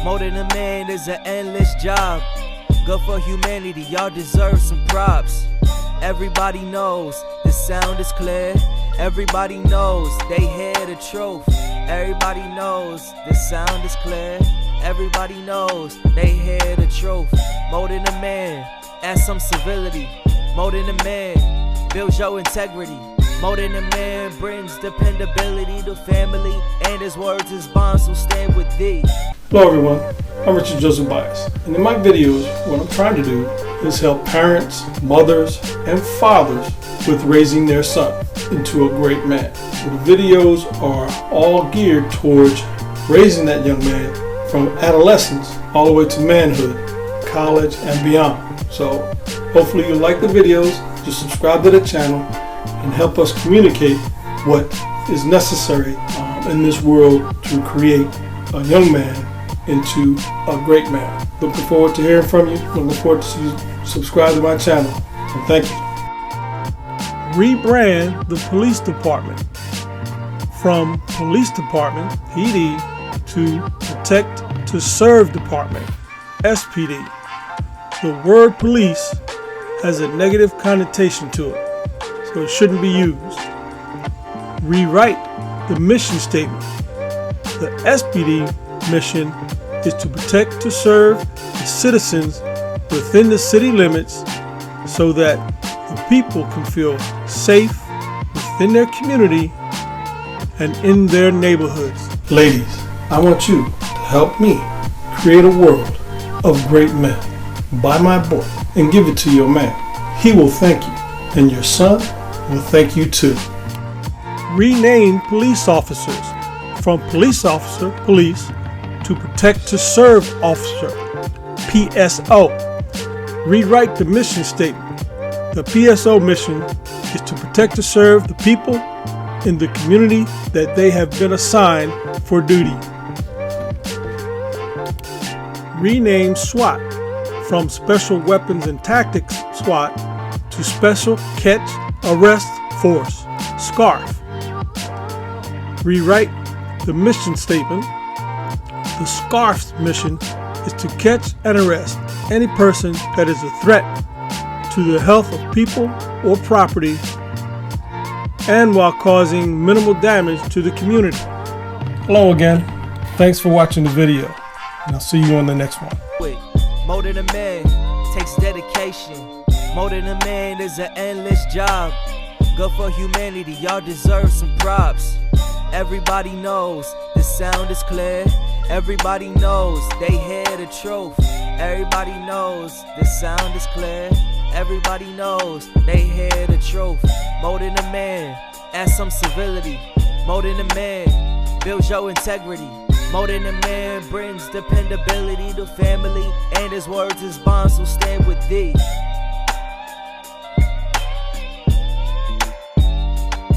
More than a man is an endless job. Good for humanity, y'all deserve some props. Everybody knows the sound is clear. Everybody knows they hear the truth. Everybody knows the sound is clear. Everybody knows they hear the truth. More than a man, add some civility. More than a man, builds your integrity. More than a man, brings dependability to family. And his words is bonds will stand with thee. Hello everyone, I'm Richard Joseph Bias, and in my videos what I'm trying to do is help parents, mothers, and fathers with raising their son into a great man. So the videos are all geared towards raising that young man from adolescence all the way to manhood, college, and beyond. So hopefully you like the videos, just subscribe to the channel and help us communicate what is necessary in this world to create a young man into a great man. Looking forward to hearing from you. Looking forward to see you subscribe to my channel. And thank you. Rebrand the police department from police department, PD, to protect to serve department, SPD. The word police has a negative connotation to it, so it shouldn't be used. Rewrite the mission statement. The SPD mission is to protect to serve the citizens within the city limits so that the people can feel safe within their community and in their neighborhoods. Ladies, I want you to help me create a world of great men. Buy my book and give it to your man. He will thank you, and your son will thank you too. Rename police officers from police officer, police, to protect to serve officer, PSO. Rewrite the mission statement. The PSO mission is to protect to serve the people in the community that they have been assigned for duty. Rename SWAT from Special Weapons and Tactics SWAT to Special Catch Arrest Force, SCARF. Rewrite the mission statement. The SCARF's mission is to catch and arrest any person that is a threat to the health of people or property and while causing minimal damage to the community. Hello again. Thanks for watching the video, and I'll see you on the next one. More than a man takes dedication. More than a man is an endless job. Good for humanity, y'all deserve some props. Everybody knows the sound is clear. Everybody knows they hear the truth. Everybody knows the sound is clear. Everybody knows they hear the truth. More than a man, add some civility. More than a man, builds your integrity. More than a man, brings dependability to family. And his words, his bonds will stand with thee.